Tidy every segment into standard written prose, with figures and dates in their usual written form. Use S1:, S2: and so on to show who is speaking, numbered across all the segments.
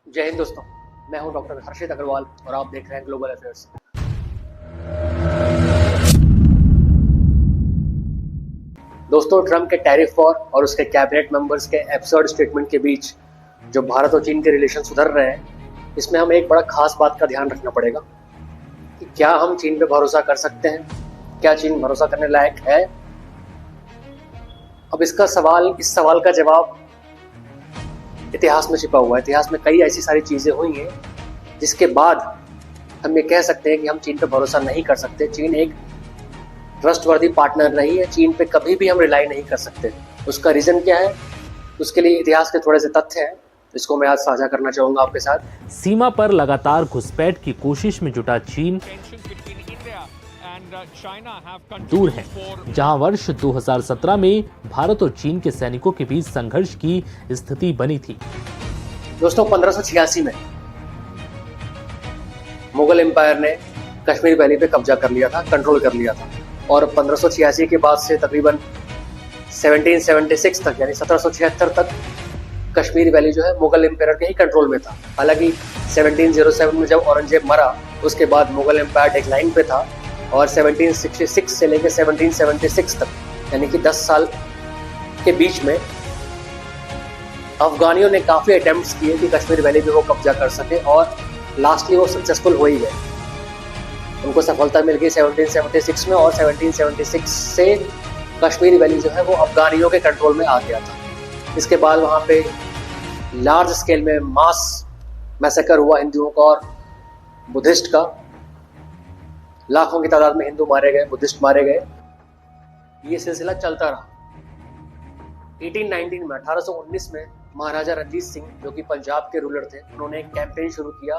S1: जय हिंद दोस्तों, मैं हूं डॉक्टर हर्षित अग्रवाल और आप देख रहे हैं ग्लोबल अफेयर्स। दोस्तों, ट्रम्प के टैरिफ वॉर और उसके कैबिनेट मेंबर्स के एब्सर्ड स्टेटमेंट के बीच जो भारत और चीन के रिलेशन सुधर रहे हैं, इसमें हमें एक बड़ा खास बात का ध्यान रखना पड़ेगा कि क्या हम चीन पे भरोसा कर सकते हैं, क्या चीन भरोसा करने लायक है। अब इस सवाल का जवाब इतिहास में छिपा हुआ है। इतिहास में कई ऐसी सारी चीजें हुई हैं जिसके बाद हम ये कह सकते हैं कि हम चीन पे भरोसा नहीं कर सकते। चीन एक ट्रस्टवर्दी पार्टनर नहीं है, चीन पे कभी भी हम रिलाई नहीं कर सकते। उसका रीजन क्या है, उसके लिए इतिहास के थोड़े से तथ्य हैं, इसको मैं आज साझा करना चाहूंगा आपके साथ।
S2: सीमा पर लगातार घुसपैठ की कोशिश में जुटा चीन दूर है, जहां वर्ष 2017 में भारत और चीन के सैनिकों के बीच संघर्ष की स्थिति बनी थी।
S1: दोस्तों, 1586 में मुगल एम्पायर ने कश्मीर वैली पे कब्जा कर लिया था, कंट्रोल कर लिया था, और 1586 के बाद से तकरीबन 1776 तक यानी 1776 तक कश्मीर वैली जो है मुगल एम्पायर के ही कंट्रोल में था। हालांकि 1707 में जब औरंगजेब मरा उसके बाद मुगल एम्पायर डिक्लाइन पे था और 1766 से लेकर 1776 तक यानी कि 10 साल के बीच में अफगानियों ने काफ़ी अटेम्प्ट्स किए कि कश्मीर वैली पे वो कब्जा कर सके और लास्टली वो सक्सेसफुल हो ही गए। उनको सफलता मिल गई 1776 में और 1776 से कश्मीर वैली जो है वो अफगानियों के कंट्रोल में आ गया था। इसके बाद वहाँ पे लार्ज स्केल में मास मैसेकर हुआ हिंदुओं का और बुद्धिस्ट का। लाखों की तादाद में हिंदू मारे गए, बुद्धिस्ट मारे गए। ये सिलसिला चलता रहा। 1819 में महाराजा रणजीत सिंह जो कि पंजाब के रूलर थे, उन्होंने एक कैंपेन शुरू किया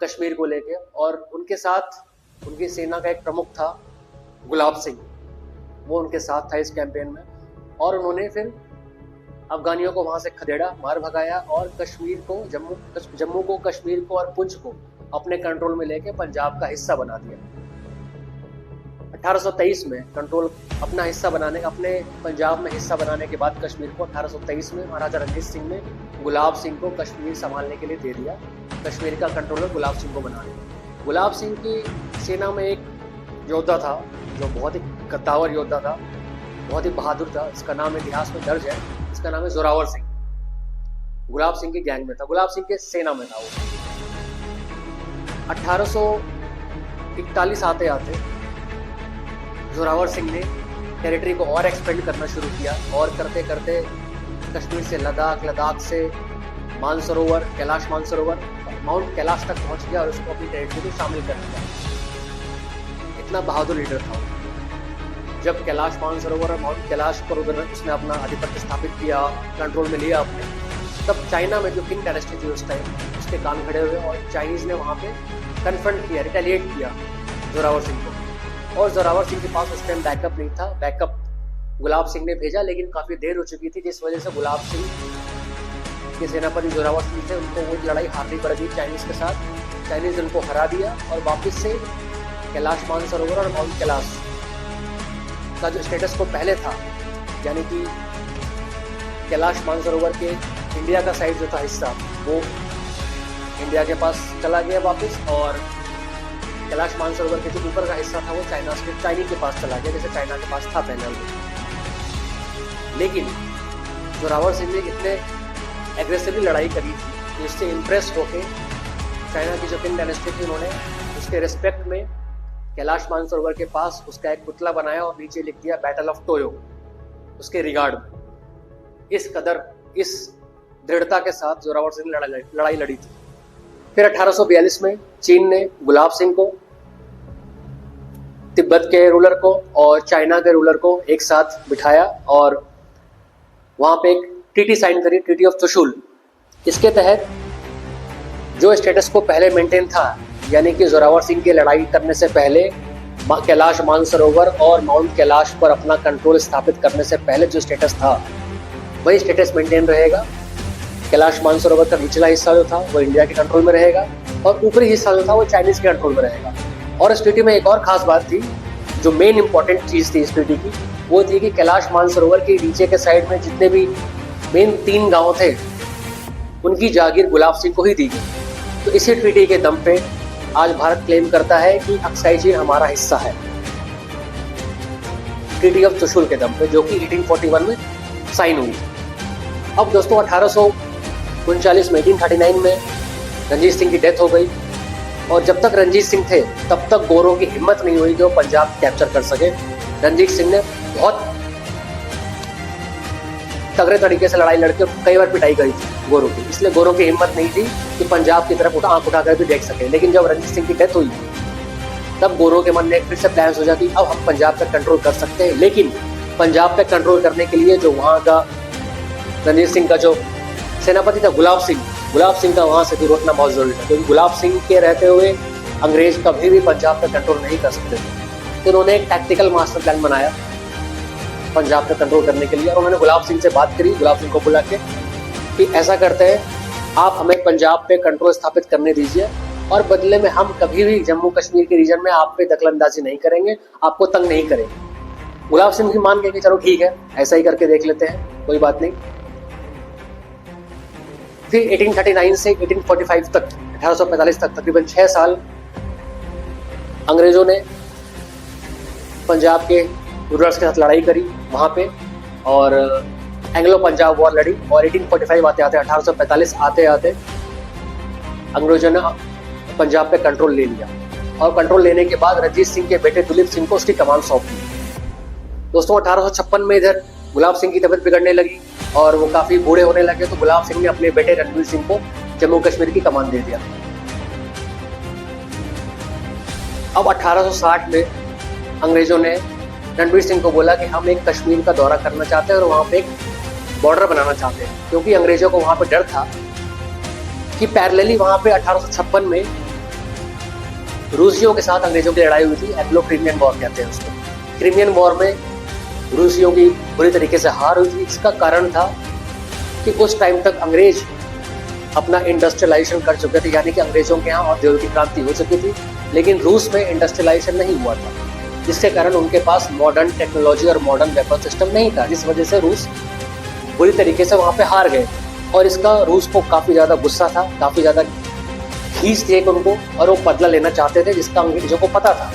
S1: कश्मीर को लेके और उनके साथ उनकी सेना का एक प्रमुख था गुलाब सिंह, वो उनके साथ था इस कैंपेन में। और उन्होंने फिर अफगानियों को वहां से खदेड़ा, मार भगाया और कश्मीर को, जम्मू को, कश्मीर को और पुंछ को अपने कंट्रोल में लेके पंजाब का हिस्सा बना दिया। 1823 में कंट्रोल अपना हिस्सा बनाने, अपने पंजाब में हिस्सा बनाने के बाद कश्मीर को 1823 में महाराजा रणजीत सिंह ने गुलाब सिंह को कश्मीर संभालने के लिए दे दिया। कश्मीर का कंट्रोलर गुलाब सिंह को बना दिया। गुलाब सिंह की सेना में एक योद्धा था जो बहुत ही कद्दावर योद्धा था, बहुत ही बहादुर था। इसका नाम इतिहास में दर्ज है, इसका नाम है जोरावर सिंह। गुलाब सिंह की गैंग में था, गुलाब सिंह के सेना में था वो। 1841 आते आते जोरावर सिंह ने टेरिटरी को और एक्सपेंड करना शुरू किया और करते करते कश्मीर से लद्दाख, लद्दाख से मानसरोवर, कैलाश मानसरोवर, माउंट कैलाश तक पहुंच गया और उसको अपनी टेरिटरी में शामिल कर लिया। इतना बहादुर लीडर था। जब कैलाश मानसरोवर और माउंट कैलाश पर उसने अपना आधिपत्य स्थापित किया, कंट्रोल में लिया अपने, तब चाइना में जो किंग डायनेस्टी थी उस टाइम, उसके कान खड़े हुए और चाइनीज ने वहाँ पे कन्फ्रंट किया, रिटेलिएट किया जोरावर सिंह को। और जोरावर सिंह के पास उस टाइम बैकअप नहीं था। बैकअप गुलाब सिंह ने भेजा, लेकिन काफ़ी देर हो चुकी थी, जिस वजह से गुलाब सिंह के सेनापति जोरावर सिंह थे, उनको वो लड़ाई हारनी पड़ गई चाइनीज के साथ। चाइनीज उनको हरा दिया और वापस से कैलाश मानसरोवर और माउंट कैलाश का जो स्टेटस को पहले था, यानी कि कैलाश मानसरोवर के इंडिया का साइड जो था हिस्सा, वो इंडिया के पास चला गया वापस, और कैलाश मानसरोवर के जो ऊपर का हिस्सा था वो चाइना के पास चला गया, जैसे चाइना के पास था पहले। लेकिन जोरावर सिंह ने इतने एग्रेसिवली लड़ाई करी थी कि उससे इम्प्रेस होके चाइना की जो किंग डायनेस्टी थी, उन्होंने उसके रिस्पेक्ट में कैलाश मानसरोवर के पास उसका एक पुतला बनाया और नीचे लिख दिया बैटल ऑफ टोयो, उसके रिगार्ड में। इस कदर, इस दृढ़ता के साथ जोरावर सिंह ने लड़ाई लड़ी थी। फिर 1842 में चीन ने गुलाब सिंह को, तिब्बत के रूलर को और चाइना के रूलर को एक साथ बिठाया और वहां पे एक ट्रीटी साइन करी, ट्रीटी ऑफ त्रिशूल। इसके तहत जो स्टेटस को पहले मेंटेन था, यानी कि जोरावर सिंह की लड़ाई करने से पहले कैलाश मानसरोवर और माउंट कैलाश पर अपना कंट्रोल स्थापित करने से पहले जो स्टेटस था, वही स्टेटस मेंटेन रहेगा। कैलाश मानसरोवर का निचला हिस्सा जो था वो इंडिया के कंट्रोल में रहेगा और ऊपरी हिस्सा जो था वो चाइनीज के कंट्रोल में रहेगा। और इस ट्रीटी में एक और खास बात थी, जो मेन इंपॉर्टेंट चीज थी इस ट्रीटी की, वो थी कि कैलाश मानसरोवर के नीचे के साइड में जितने भी मेन 3 गांव थे, उनकी जागीर गुलाब सिंह को ही दी गई। तो इसी ट्रीटी के दम पे आज भारत क्लेम करता है कि अक्साई चीन हमारा हिस्सा है, ट्रीटी ऑफ चुशुल के दम पे, जो कि 1841 में साइन हुई। अब दोस्तों 1839 में 1839 में रंजीत सिंह की डेथ हो गई, और जब तक रंजीत सिंह थे तब तक गोरों की हिम्मत नहीं हुई कि वो पंजाब कैप्चर कर सके। रंजीत सिंह ने बहुत तगड़े तरीके से लड़ाई लड़के कई बार पिटाई करी थी गोरों की, इसलिए गोरों की हिम्मत नहीं थी कि पंजाब की तरफ आंख उठाकर भी देख सके। लेकिन जब रंजीत सिंह की डेथ हुई तब गोरों के मन में फिर से प्लान सोचा कि अब हम पंजाब पर कंट्रोल कर सकते हैं। लेकिन पंजाब पे कंट्रोल करने के लिए जो वहाँ का रंजीत सिंह का जो सेनापति था गुलाब सिंह का वहाँ से दूर रखना बहुत जरूरी था, क्योंकि गुलाब सिंह के रहते हुए अंग्रेज कभी भी पंजाब पर कंट्रोल नहीं कर सकते थे। तो उन्होंने एक टैक्टिकल मास्टर प्लान बनाया पंजाब पर कंट्रोल करने के लिए, और उन्होंने गुलाब सिंह से बात करी, गुलाब सिंह को बुला के कि ऐसा करते हैं, आप हमें पंजाब पे कंट्रोल स्थापित करने दीजिए, और बदले में हम कभी भी जम्मू कश्मीर के रीजन में आप पे दखलंदाजी नहीं करेंगे, आपको तंग नहीं करेंगे। गुलाब सिंह भी मान गए कि चलो ठीक है, ऐसा ही करके देख लेते हैं, कोई बात नहीं। फिर 1839 से 1845 तक, 1845 तक तकरीबन 6 साल अंग्रेजों ने पंजाब के रूलर्स के साथ लड़ाई करी वहाँ पे, और एंग्लो पंजाब वॉर लड़ी, और 1845 आते आते 1845 आते आते अंग्रेजों ने पंजाब पे कंट्रोल ले लिया, और कंट्रोल लेने के बाद रंजीत सिंह के बेटे दुलीप सिंह को उसकी कमान सौंप दी। दोस्तों 1856 में इधर गुलाब सिंह की तबीयत बिगड़ने लगी और वो काफी बूढ़े होने लगे, तो गुलाब सिंह ने अपने बेटे रणवीर सिंह को जम्मू कश्मीर की कमान दे दिया। अब 1860 में अंग्रेजों ने रणवीर सिंह को बोला कि हम एक कश्मीर का दौरा करना चाहते हैं और वहाँ पे एक बॉर्डर बनाना चाहते हैं, क्योंकि अंग्रेजों को वहाँ पे डर था कि पैरेलली वहाँ पे 1856 में रूसियों के साथ अंग्रेजों की लड़ाई हुई थी, एंग्लो क्रीमियन वॉर कहते हैं उसको। क्रीमियन वॉर में रूसियों की बुरी तरीके से हार हुई थी। इसका कारण था कि उस टाइम तक अंग्रेज अपना इंडस्ट्रियलाइजेशन कर चुके थे, यानी कि अंग्रेजों के यहाँ औद्योगिक क्रांति हो चुकी थी, लेकिन रूस में इंडस्ट्रियलाइजेशन नहीं हुआ था, जिसके कारण उनके पास मॉडर्न टेक्नोलॉजी और मॉडर्न वेपन सिस्टम नहीं था, जिस वजह से रूस बुरी तरीके से वहाँ पे हार गए। और इसका रूस को काफ़ी ज़्यादा गुस्सा था, काफ़ी ज़्यादा खींच थी उनको, और वो बदला लेना चाहते थे, जिसका अंग्रेजों को पता था।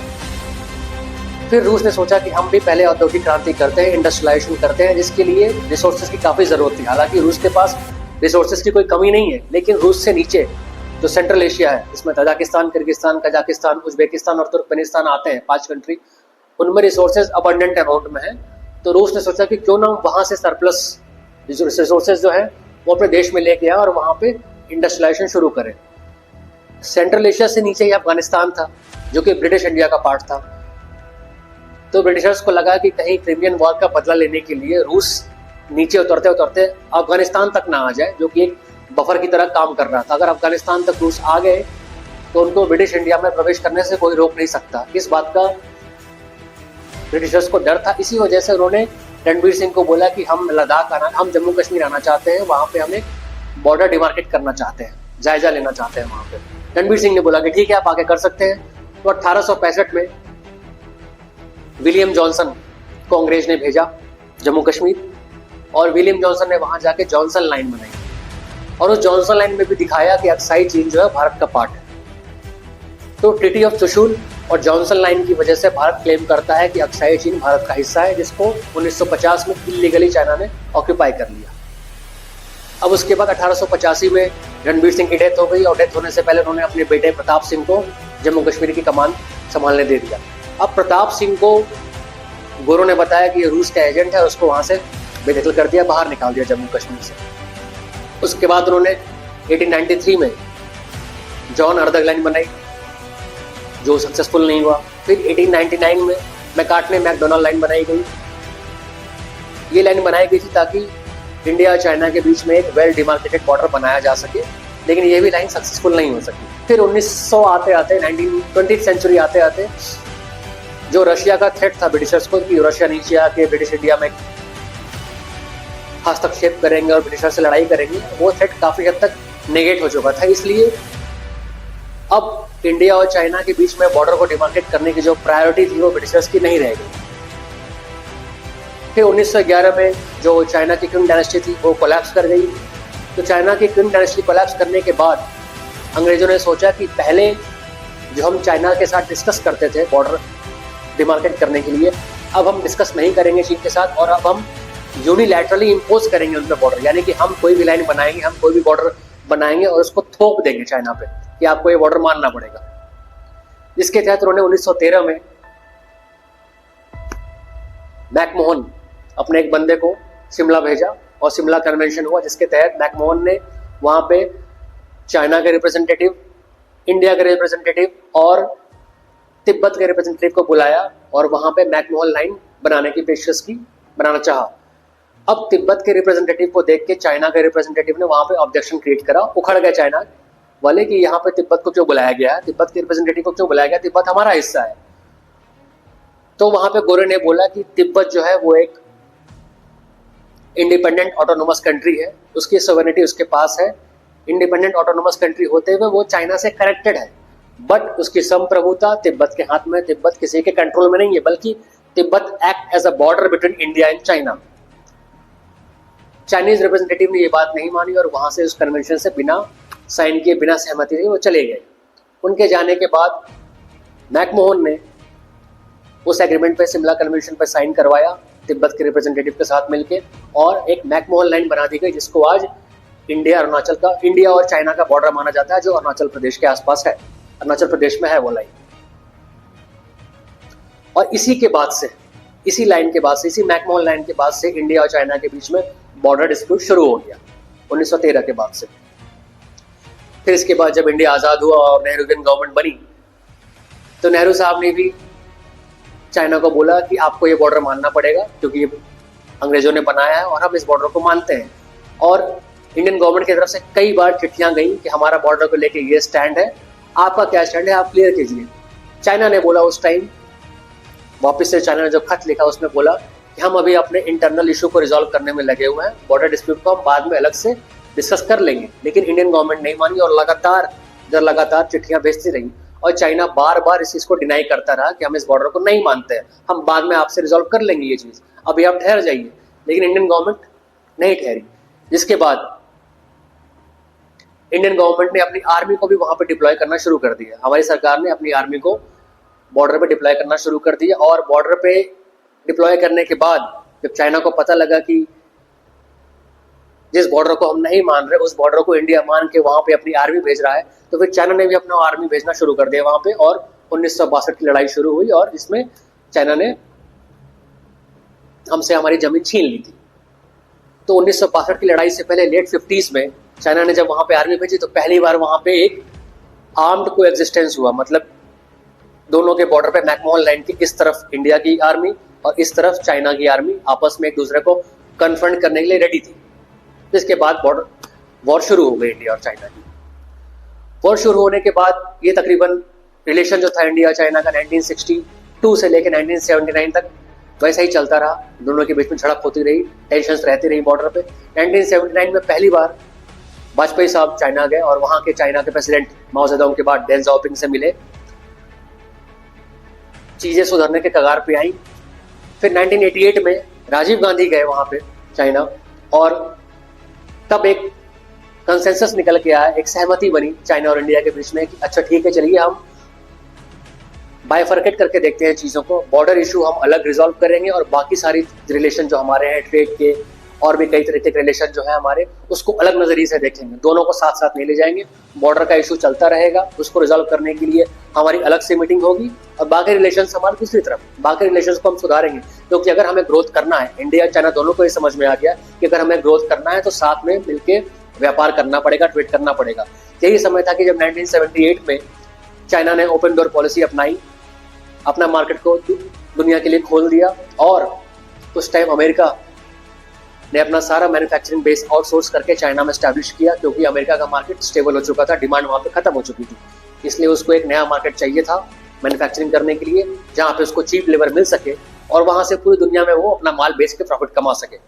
S1: फिर रूस ने सोचा कि हम भी पहले औद्योगिक क्रांति करते हैं, इंडस्ट्रियलाइजेशन करते हैं, जिसके लिए रिसोर्सेज की काफ़ी ज़रूरत थी। हालांकि रूस के पास रिसोर्सेज की कोई कमी नहीं है, लेकिन रूस से नीचे जो सेंट्रल एशिया है, इसमें तजाकिस्तान, किर्गिस्तान, कजाकिस्तान, उज्बेकिस्तान और तुर्कमेनिस्तान आते हैं, 5 कंट्री, उनमें रिसोर्सेज अबंडेंट अमाउंट में है। तो रूस ने सोचा कि क्यों ना वहाँ से सरप्लस रिसोर्सेज जो है वो अपने देश में लेके आए और वहाँ पे इंडस्ट्रियलाइजेशन शुरू करें। सेंट्रल एशिया से नीचे ही अफगानिस्तान था, जो कि ब्रिटिश इंडिया का पार्ट था। तो ब्रिटिशर्स को लगा कि कहीं क्रीमियन वॉर का बदला लेने के लिए रूस नीचे उतरते उतरते अफगानिस्तान तक ना आ जाए, जो कि एक बफर की तरह काम कर रहा था। अगर अफगानिस्तान तक रूस आ गए तो उनको ब्रिटिश इंडिया में प्रवेश करने से कोई रोक नहीं सकता। इस बात का ब्रिटिशर्स को डर था। इसी वजह से उन्होंने रणवीर सिंह को बोला कि हम हम जम्मू कश्मीर आना चाहते हैं, वहाँ पे हम एक बॉर्डर डिमार्केट करना चाहते हैं, जायजा लेना चाहते हैं वहाँ पे। रणवीर सिंह ने बोला कि ठीक है, आप आगे कर सकते हैं। तो 1865 में विलियम जॉनसन को अंग्रेज ने भेजा जम्मू कश्मीर, और विलियम जॉनसन ने वहाँ जाके जॉनसन लाइन बनाई, और उस जॉनसन लाइन में भी दिखाया कि अक्साई चीन जो है भारत का पार्ट है। तो ट्रीटी ऑफ चुशुल और जॉनसन लाइन की वजह से भारत क्लेम करता है कि अक्साई चीन भारत का हिस्सा है, जिसको 1950 में इलीगली चाइना ने ऑक्यूपाई कर लिया। अब उसके बाद 1885 में रणवीर सिंह की डेथ हो गई, और डेथ होने से पहले उन्होंने अपने बेटे प्रताप सिंह को जम्मू कश्मीर की कमान संभालने दे दिया। अब प्रताप सिंह को गोरों ने बताया कि ये रूस का एजेंट है, उसको वहाँ से बेदखल कर दिया, बाहर निकाल दिया जम्मू कश्मीर से। उसके बाद उन्होंने 1893 में जॉन अर्दग लाइन बनाई, जो सक्सेसफुल नहीं हुआ। फिर 1899 में मैकार्टने मैकडोनाल्ड लाइन बनाई गई। ये लाइन बनाई गई थी ताकि इंडिया और चाइना के बीच में एक वेल डिमार्केटेड बॉर्डर बनाया जा सके, लेकिन ये भी लाइन सक्सेसफुल नहीं हो सकी। फिर 1900 आते आते 20th सेंचुरी आते आते जो रशिया का थ्रेट था ब्रिटिशर्स को कि रशिया नीचे आके ब्रिटिश इंडिया में हस्तक्षेप करेंगे और ब्रिटिशर से लड़ाई करेंगे, वो थ्रेट काफी हद तक नेगेट हो चुका था। इसलिए अब इंडिया और चाइना के बीच में बॉर्डर को डिमार्केट करने की जो प्रायोरिटी थी वो ब्रिटिशर्स की नहीं रह गई। फिर 1911 में जो चाइना की क्विंग डायनेस्टी थी वो कोलैप्स कर गई, तो चाइना की क्विन डायनेस्टी कोलैप्स करने के बाद अंग्रेजों ने सोचा कि पहले जो हम चाइना के साथ डिस्कस करते थे बॉर्डर डिमार्केट करने के लिए, अब हम डिस्कस नहीं करेंगे चीन के साथ और अब हम यूनिलैटरली इम्पोज करेंगे उन पर बॉर्डर, यानी कि हम कोई भी लाइन बनाएंगे, हम कोई भी बॉर्डर बनाएंगे और उसको थोप देंगे चाइना पे कि आपको ये बॉर्डर मानना पड़ेगा। जिसके तहत उन्होंने 1913 में मैकमोहन अपने एक बंदे को शिमला भेजा और शिमला कन्वेंशन हुआ, जिसके तहत मैकमोहन ने वहां पे चाइना के रिप्रेजेंटेटिव, इंडिया के रिप्रेजेंटेटिव और तिब्बत के रिप्रेजेंटेटिव को बुलाया और वहां पे मैकमोहन लाइन बनाने की पेशकश की, बनाना चाहा। अब तिब्बत के रिप्रेजेंटेटिव को देख के चाइना के रिप्रेजेंटेटिव ने वहां पे ऑब्जेक्शन क्रिएट करा, उखड़ गए चाइना वाले कि यहाँ पे तिब्बत को क्यों बुलाया गया है, तिब्बत के रिप्रेजेंटेटिव को क्यों बुलाया गया, तिब्बत हमारा हिस्सा है। तो वहां पे गोरे ने बोला कि तिब्बत जो है वो एक इंडिपेंडेंट ऑटोनोमस कंट्री है, उसकी सॉवरेनिटी उसके पास है, इंडिपेंडेंट ऑटोनोमस कंट्री होते हुए वो चाइना से कनेक्टेड है, बट उसकी संप्रभुता तिब्बत के हाथ में, तिब्बत किसी के कंट्रोल में नहीं है, बल्कि Tibet act as a border between India and China. Chinese representative ने ये बात नहीं मानी और वहां से उस कन्वेंशन से बिना साइन किए, बिना सहमति के वो चले गए। उनके जाने के बाद मैकमोहन ने उस एग्रीमेंट पे, शिमला कन्वेंशन पे साइन करवाया तिब्बत के रिप्रेजेंटेटिव के साथ मिलके, और एक मैकमोहन लाइन बना दी गई जिसको आज इंडिया और चाइना का बॉर्डर माना जाता है, जो अरुणाचल प्रदेश के आसपास है, अरुणाचल प्रदेश में है वो लाइन। और इसी के बाद से, इसी लाइन के बाद से, इसी मैकमोहन लाइन के बाद से इंडिया और चाइना के बीच में बॉर्डर डिस्प्यूट शुरू हो गया 1913 के बाद से। फिर इसके बाद जब इंडिया आज़ाद हुआ और नेहरूवियन गवर्नमेंट बनी, तो नेहरू साहब ने भी चाइना को बोला कि आपको ये बॉर्डर मानना पड़ेगा क्योंकि ये अंग्रेजों ने बनाया है और हम इस बॉर्डर को मानते हैं। और इंडियन गवर्नमेंट की तरफ से कई बार चिट्ठियां गई कि हमारा बॉर्डर को लेके ये स्टैंड है, आपका क्या स्टैंड है, आप क्लियर कीजिए। चाइना ने बोला उस टाइम, वापस से चाइना ने जो खत लिखा उसमें बोला कि हम अभी अपने इंटरनल इशू को रिजॉल्व करने में लगे हुए हैं, बॉर्डर डिस्प्यूट को हम बाद में अलग से डिस्कस कर लेंगे। लेकिन इंडियन गवर्नमेंट नहीं मानी और लगातार चिट्ठियां भेजती रही और चाइना बार बार इस चीज को डिनाई करता रहा कि हम इस बॉर्डर को नहीं मानते हैं, हम बाद में आपसे रिजॉल्व कर लेंगे ये चीज, अभी आप ठहर जाइए। लेकिन इंडियन गवर्नमेंट नहीं ठहरी, जिसके बाद इंडियन गवर्नमेंट ने अपनी आर्मी को भी वहां पे डिप्लॉय करना शुरू कर दिया। हमारी सरकार ने अपनी आर्मी को बॉर्डर पे डिप्लॉय करना शुरू कर दिया और बॉर्डर पे डिप्लॉय करने के बाद जब चाइना को पता लगा कि जिस बॉर्डर को हम नहीं मान रहे उस बॉर्डर को इंडिया मान के वहां पे अपनी आर्मी भेज रहा है, तो फिर चाइना ने भी अपना आर्मी भेजना शुरू कर दिया वहां पे और 1962 की लड़ाई शुरू हुई और इसमें चाइना ने हमसे हमारी जमीन छीन ली थी। तो 1962 की लड़ाई से पहले लेट 50s में चाइना ने जब वहां पे आर्मी भेजी तो पहली बार वहां पे एक आर्म्ड को एग्जिस्टेंस हुआ, मतलब दोनों के बॉर्डर पे मैकमोहन लाइन की इस तरफ इंडिया की आर्मी और इस तरफ चाइना की आर्मी आपस में एक दूसरे को कन्फ्रंट करने के लिए रेडी थी। इसके बाद बॉर्डर वॉर शुरू हो गई इंडिया और चाइना की। वॉर शुरू होने के बाद ये तकरीबन रिलेशन जो था इंडिया चाइना का 1962 से लेकर 1979 तक वैसा ही चलता रहा, दोनों के बीच में झड़प होती रही, टेंशंस रहती रही बॉर्डर पे। 1979 में पहली बार वाजपेयी साहब चाइना गए और वहां के चाइना के प्रेसिडेंट माओ जेडोंग के बाद डेन जाओपिंग से मिले, चीजें सुधरने के कगार पे आई। फिर 1988 में राजीव गांधी गए वहां पे चाइना और तब एक कंसेंसस निकल के आया, एक सहमति बनी चाइना और इंडिया के बीच में कि अच्छा ठीक है, चलिए हम बाइफरकेट करके देखते हैं चीज़ों को, बॉर्डर इशू हम अलग रिजॉल्व करेंगे और बाकी सारी रिलेशन जो हमारे हैं ट्रेड के और भी कई तरह के रिलेशन जो है हमारे, उसको अलग नजरिए से देखेंगे, दोनों को साथ साथ नहीं ले जाएंगे, बॉर्डर का इशू चलता रहेगा, उसको रिजॉल्व करने के लिए हमारी अलग से मीटिंग होगी और बाकी रिलेशन हमारे दूसरी तरफ, बाकी रिलेशन को हम सुधारेंगे। क्योंकि अगर हमें ग्रोथ करना है, इंडिया चाइना दोनों को ये समझ में आ गया कि अगर हमें ग्रोथ करना है तो साथ में मिलकर व्यापार करना पड़ेगा, ट्रेड करना पड़ेगा। यही समय था कि जब 1978 में चाइना ने ओपन डोर पॉलिसी अपनाई, अपना मार्केट को दुनिया के लिए खोल दिया और उस टाइम अमेरिका ने अपना सारा मैन्युफैक्चरिंग बेस आउटसोर्स करके चाइना में एस्टैब्लिश किया, क्योंकि अमेरिका का मार्केट स्टेबल हो चुका था, डिमांड वहाँ पे खत्म हो चुकी थी, इसलिए उसको एक नया मार्केट चाहिए था मैन्युफैक्चरिंग करने के लिए, जहाँ पे उसको चीप लेबर मिल सके और वहाँ से पूरी दुनिया में वो अपना माल बेच के प्रॉफिट कमा सके।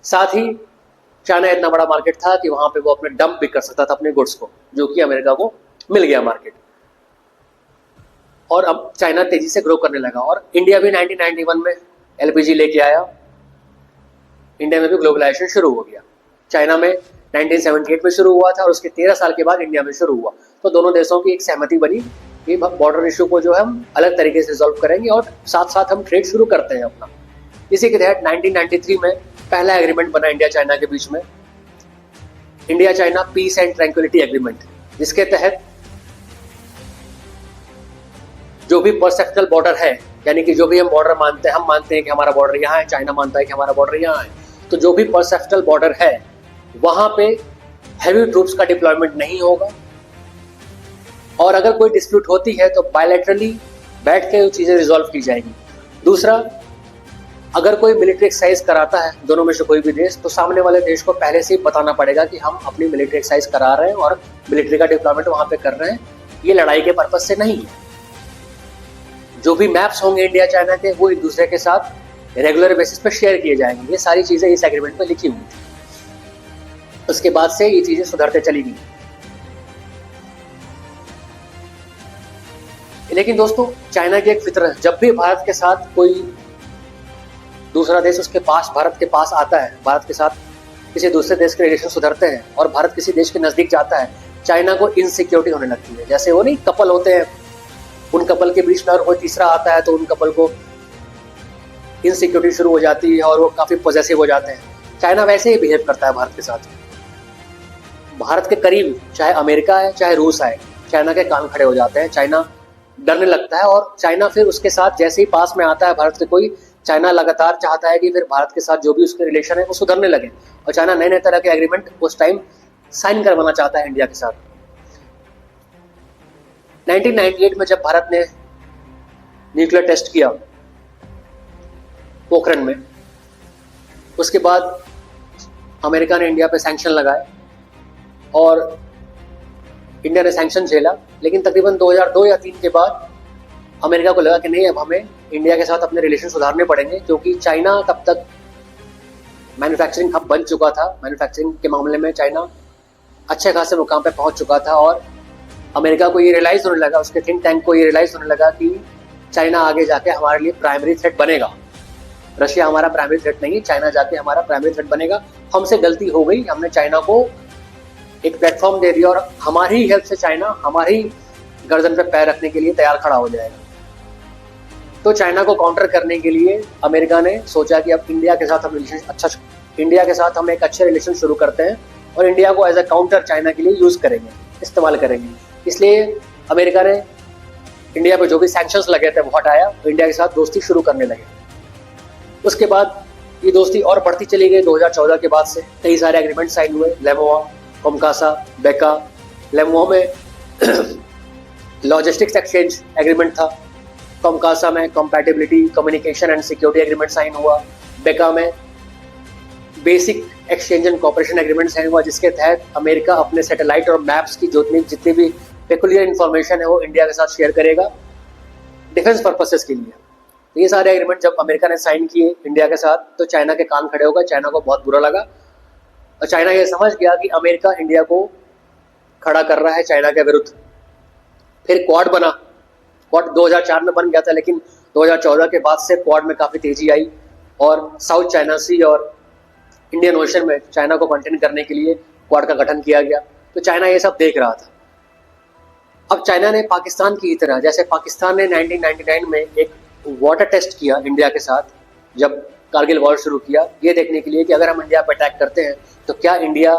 S1: साथ ही चाइना इतना बड़ा मार्केट था कि वहाँ पे वो अपने डंप भी कर सकता था अपने गुड्स को, जो कि अमेरिका को मिल गया मार्केट। और अब चाइना तेजी से ग्रो करने लगा और इंडिया भी 1991 में LPG लेके आया, इंडिया में भी ग्लोबलाइजेशन शुरू हो गया। चाइना में 1978 में शुरू हुआ था और उसके 13 साल के बाद इंडिया में शुरू हुआ। तो दोनों देशों की एक सहमति बनी कि बॉर्डर इशू को जो है हम अलग तरीके से रिजॉल्व करेंगे और साथ साथ हम ट्रेड शुरू करते हैं अपना। इसी के तहत 1993 में पहला एग्रीमेंट बना इंडिया चाइना के बीच में, India China peace and tranquillity agreement, जिसके तहत जो भी परसेप्शनल बॉर्डर है, यानी कि जो भी हम बॉर्डर मानते हैं, हम मानते हैं कि हमारा बॉर्डर यहाँ है, चाइना मानता है कि हमारा बॉर्डर यहाँ है, तो जो भी परसेप्शनल बॉर्डर है वहां पे हैवी ट्रूप्स का डिप्लॉयमेंट नहीं होगा और अगर कोई डिस्प्यूट होती है तो बायलैटरली बैठ के वो चीजें रिजॉल्व की जाएंगी। दूसरा, अगर कोई मिलिट्री एक्सरसाइज कराता है दोनों में से कोई भी देश, तो सामने वाले देश को पहले से ही बताना पड़ेगा कि हम अपनी मिलिट्री एक्सरसाइज करा रहे हैं और मिलिट्री का डिप्लॉयमेंट वहां पे कर रहे हैं, ये लड़ाई के पर्पज से नहीं है। जो भी मैप्स होंगे इंडिया चाइना के वो एक दूसरे के साथ रेगुलर बेसिस पे शेयर किए जाएंगे। ये सारी चीजें इस एग्रीमेंट में लिखी हुई थी। उसके बाद से ये चीजें सुधरते चली गई। लेकिन दोस्तों, चाइना की एक फितरत, जब भी भारत के साथ कोई दूसरा देश उसके पास भारत के पास आता है, भारत के साथ किसी दूसरे देश के रिलेशन सुधरते हैं और भारत किसी देश के नजदीक जाता है, चाइना को इनसिक्योरिटी होने लगती है। जैसे वो नहीं कपल होते हैं, उन कपल के बीच में अगर कोई तीसरा आता है तो उन कपल को इनसिक्योरिटी शुरू हो जाती है और वो काफी पॉजेसिव हो जाते हैं। चाइना वैसे ही बिहेव करता है भारत के साथ। भारत के करीब चाहे अमेरिका है चाहे रूस है, चाइना के कान खड़े हो जाते हैं, चाइना डरने लगता है और चाइना फिर उसके साथ जैसे ही पास में आता है भारत के कोई, चाइना लगातार चाहता है कि फिर भारत के साथ जो भी उसके रिलेशन है वो सुधरने लगे और चाइना नए नए तरह के एग्रीमेंट उस टाइम साइन करवाना चाहता है इंडिया के साथ। 1998 में जब भारत ने न्यूक्लियर टेस्ट किया पोखरण में, उसके बाद अमेरिका ने इंडिया पे सैंक्शन लगाए और इंडिया ने सैंक्शन झेला। लेकिन तकरीबन 2002 या 2003 के बाद अमेरिका को लगा कि नहीं, अब हमें इंडिया के साथ अपने रिलेशन सुधारने पड़ेंगे, क्योंकि चाइना तब तक मैन्युफैक्चरिंग हब बन चुका था। मैन्युफैक्चरिंग के मामले में चाइना अच्छे खासे मुकाम पे पहुंच चुका था और अमेरिका को ये रियलाइज होने लगा, उसके थिंक टैंक को ये रियलाइज होने लगा कि चाइना आगे जाके हमारे लिए प्राइमरी थ्रेट बनेगा। रशिया हमारा प्राइमरी थ्रेट नहीं, चाइना जाके हमारा प्राइमरी थ्रेट बनेगा। हमसे गलती हो गई, हमने चाइना को एक प्लेटफॉर्म दे दिया और हमारी हेल्प से चाइना हमारी गर्दन पे पैर रखने के लिए तैयार खड़ा हो जाएगा। तो चाइना को काउंटर करने के लिए अमेरिका ने सोचा कि अब इंडिया के साथ हम एक अच्छे रिलेशन शुरू करते हैं और इंडिया को एज अ काउंटर चाइना के लिए यूज करेंगे, इस्तेमाल करेंगे। इसलिए अमेरिका ने इंडिया पे जो भी सैंक्शंस लगे थे वो हटाया, इंडिया के साथ दोस्ती शुरू करने लगे। उसके बाद ये दोस्ती और बढ़ती चली गई। 2014 के बाद से कई सारे एग्रीमेंट साइन हुए, लेमोआ, कोमकासा, बेका। लेमोआ में लॉजिस्टिक्स एक्सचेंज एग्रीमेंट था, कोमकासा में compatibility, communication and security agreement sign हुआ, बेका में basic exchange and cooperation agreement sign हुआ, जिसके तहत अमेरिका अपने सैटेलाइट और मैप्स की जितनी भी पेकुलियर इन्फॉर्मेशन है वो इंडिया के साथ शेयर करेगा डिफेंस पर्पसेस के लिए। ये सारे एग्रीमेंट जब अमेरिका ने साइन किए इंडिया के साथ तो चाइना के कान खड़े हो गए, चाइना को बहुत बुरा लगा और चाइना ये समझ गया कि अमेरिका इंडिया को खड़ा कर रहा है चाइना के विरुद्ध। फिर क्वाड बना, क्वाड 2004 में बन गया था, लेकिन 2014 के बाद से क्वाड में काफ़ी तेजी आई और साउथ चाइना सी और इंडियन ओशन में चाइना को कंटेन करने के लिए क्वाड का गठन किया गया। तो चाइना ये सब देख रहा था। अब चाइना ने पाकिस्तान की तरह, जैसे पाकिस्तान ने 1999 में एक वाटर टेस्ट किया इंडिया के साथ जब कारगिल वॉर शुरू किया, ये देखने के लिए कि अगर हम इंडिया पर अटैक करते हैं तो क्या इंडिया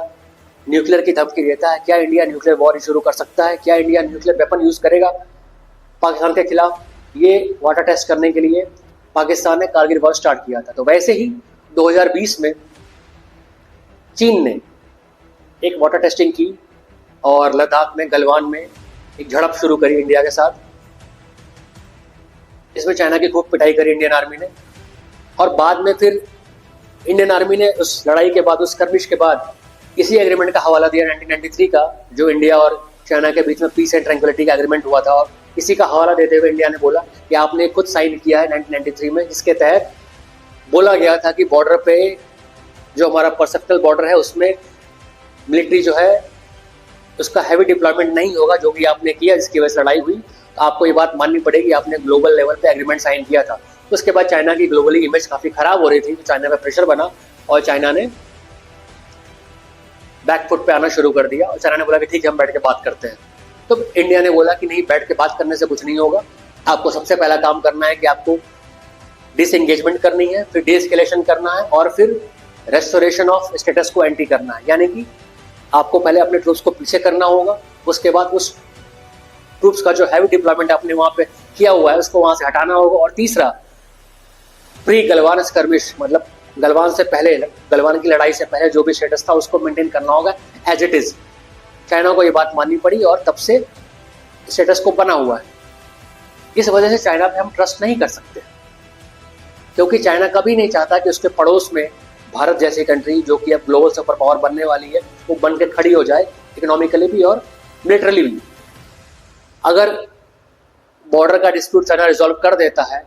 S1: न्यूक्लियर की धमकी देता है, क्या इंडिया न्यूक्लियर वॉर शुरू कर सकता है, क्या इंडिया न्यूक्लियर वेपन यूज करेगा पाकिस्तान के खिलाफ। ये वाटर टेस्ट करने के लिए पाकिस्तान ने कारगिल वॉर स्टार्ट किया था। तो वैसे ही 2020 में चीन ने एक वाटर टेस्टिंग की और लद्दाख में गलवान में एक झड़प शुरू करी इंडिया के साथ। इसमें चाइना की खूब पिटाई करी इंडियन आर्मी ने और बाद में फिर इंडियन आर्मी ने उस लड़ाई के बाद, उस skirmish के बाद इसी एग्रीमेंट का हवाला दिया 1993 का, जो इंडिया और चाइना के बीच में पीस एंड ट्रैंक्विलिटी का एग्रीमेंट हुआ था। और इसी का हवाला देते हुए इंडिया ने बोला कि आपने खुद साइन किया है 1993 में, जिसके तहत बोला गया था कि बॉर्डर पे जो हमारा परसेप्शनल बॉर्डर है उसमें मिलिट्री जो है उसका हैवी डिप्लॉयमेंट नहीं होगा, जो भी आपने किया जिसकी वजह से लड़ाई हुई। तो आपको ये बात माननी पड़ेगी, आपने ग्लोबल लेवल पे एग्रीमेंट साइन किया था। उसके बाद चाइना की ग्लोबली इमेज काफ़ी ख़राब हो रही थी, तो चाइना पे प्रेशर बना और चाइना ने बैक फुट पे आना शुरू कर दिया और चाइना ने बोला कि ठीक है हम बैठ के बात करते हैं। तो इंडिया ने बोला कि नहीं, बैठ के बात करने से कुछ नहीं होगा, आपको सबसे पहला काम करना है कि आपको डिसएंगेजमेंट करनी है, फिर डीएस्केलेशन करना है और फिर रेस्टोरेशन ऑफ स्टेटस को एंटी करना है। यानी कि आपको पहले अपने ट्रूप्स को पीछे करना होगा, उसके बाद उस ट्रूप्स का जो हैवी डिप्लॉयमेंट आपने वहां पे किया हुआ है उसको वहां से हटाना होगा। और तीसरा, प्री गलवान स्कर्मिश, मतलब गलवान से पहले, गलवान की लड़ाई से पहले जो भी स्टेटस था उसको मेंटेन करना होगा एज इट इज। चाइना को ये बात माननी पड़ी और तब से स्टेटस को बना हुआ है। इस वजह से चाइना पे हम ट्रस्ट नहीं कर सकते, क्योंकि चाइना कभी नहीं चाहता कि उसके पड़ोस में भारत जैसी कंट्री, जो कि अब ग्लोबल सुपर पावर बनने वाली है, वो बन के खड़ी हो जाए, इकोनॉमिकली भी और मिलिटरली भी। अगर बॉर्डर का डिस्प्यूट चाइना रिजॉल्व कर देता है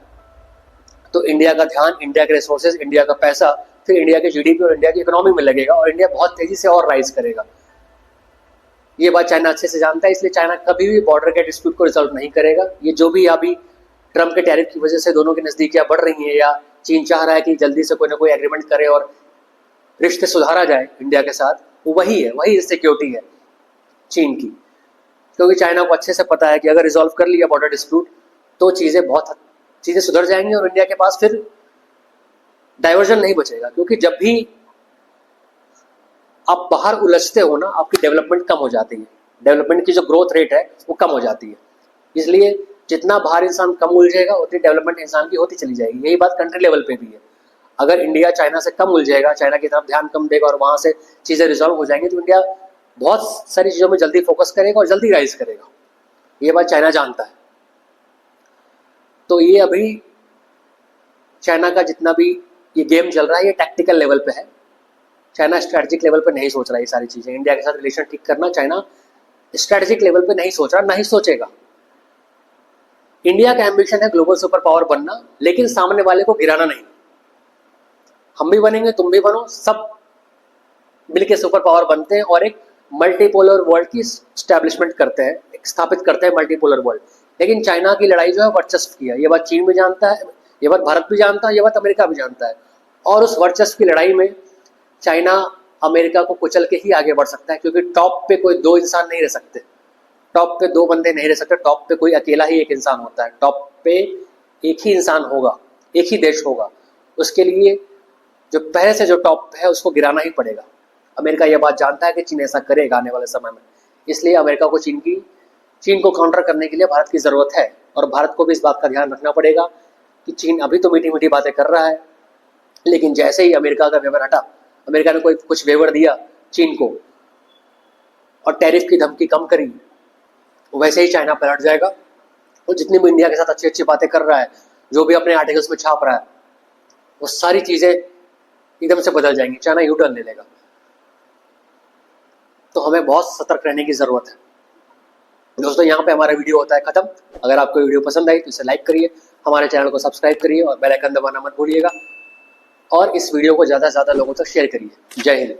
S1: तो इंडिया का ध्यान, इंडिया के रिसोर्सेज, इंडिया का पैसा फिर इंडिया के जीडीपी और इंडिया की इकोनॉमी में लगेगा और इंडिया बहुत तेजी से और राइज करेगा। ये बात चाइना अच्छे से जानता है, इसलिए चाइना कभी भी बॉर्डर के डिस्प्यूट को रिजॉल्व नहीं करेगा। ये जो भी अभी ट्रम्प के टैरिफ की वजह से दोनों की नजदीकियां बढ़ रही हैं, या चीन चाह रहा है कि जल्दी से कोई ना कोई एग्रीमेंट करे और रिश्ते सुधारा जाए इंडिया के साथ, वो वही है, वही सिक्योरिटी है चीन की। क्योंकि चाइना को अच्छे से पता है कि अगर रिजॉल्व कर लिया बॉर्डर डिस्प्यूट तो चीजें सुधर जाएंगी और इंडिया के पास फिर डाइवर्जन नहीं बचेगा। क्योंकि जब भी आप बाहर उलझते हो ना, आपकी डेवलपमेंट कम हो जाती है, डेवलपमेंट की जो ग्रोथ रेट है वो कम हो जाती है। इसलिए जितना बाहर इंसान कम उलझेगा उतनी डेवलपमेंट इंसान की होती चली जाएगी। यही बात कंट्री लेवल पे भी है। अगर इंडिया चाइना से कम उलझेगा, चाइना की तरफ ध्यान कम देगा और वहां से चीजें रिजॉल्व हो जाएंगी, तो इंडिया बहुत सारी चीजों में जल्दी फोकस करेगा और जल्दी राइज करेगा। ये बात चाइना जानता है। तो ये अभी चाइना का जितना भी ये गेम चल रहा है, ये टैक्टिकल लेवल पे है। चाइना स्ट्रेटेजिक लेवल पे नहीं सोच रहा ये सारी चीजें। इंडिया के साथ रिलेशन ठीक करना चाइना स्ट्रेटेजिक लेवल पे नहीं सोच रहा, ना ही सोचेगा। इंडिया का एम्बिशन है ग्लोबल सुपर पावर बनना, लेकिन सामने वाले को गिराना नहीं। हम भी बनेंगे, तुम भी बनो, सब मिलके सुपर पावर बनते हैं और एक मल्टीपोलर वर्ल्ड की स्टैब्लिशमेंट करते हैं, स्थापित करते हैं मल्टीपोलर वर्ल्ड। लेकिन चाइना की लड़ाई जो है वर्चस्व की है, ये बात चीन भी जानता है, ये बात भारत भी जानता है, ये बात अमेरिका भी जानता है। और उस वर्चस्व की लड़ाई में चाइना अमेरिका को कुचल के ही आगे बढ़ सकता है, क्योंकि टॉप पे कोई दो इंसान नहीं रह सकते, टॉप पे दो बंदे नहीं रह सकते। टॉप पे कोई अकेला ही एक इंसान होता है, टॉप पे एक ही इंसान होगा, एक ही देश होगा। उसके लिए जो पहले से जो टॉप है उसको गिराना ही पड़ेगा। अमेरिका यह बात जानता है कि चीन ऐसा करेगा आने वाले समय में। इसलिए अमेरिका को चीन को काउंटर करने के लिए भारत की जरूरत है। और भारत को भी इस बात का ध्यान रखना पड़ेगा कि चीन अभी तो मीठी मीठी बातें कर रहा है, लेकिन जैसे ही अमेरिका का वेवर हटा, अमेरिका ने कोई कुछ वेवर दिया चीन को और टैरिफ की धमकी कम करी, वैसे ही चाइना पलट जाएगा। और जितनी भी इंडिया के साथ अच्छी अच्छी बातें कर रहा है, जो भी अपने आर्टिकल्स में छाप रहा है, वो सारी चीजें एकदम से बदल जाएंगी, चाइना यू टर्न ले लेगा। तो हमें बहुत सतर्क रहने की जरूरत है। दोस्तों, यहाँ पे हमारा वीडियो होता है खत्म। अगर आपको वीडियो पसंद आई तो इसे लाइक करिए, हमारे चैनल को सब्सक्राइब करिए और बेल आइकन दबाना मत भूलिएगा। और इस वीडियो को ज़्यादा से ज़्यादा लोगों तक शेयर करिए। जय हिंद।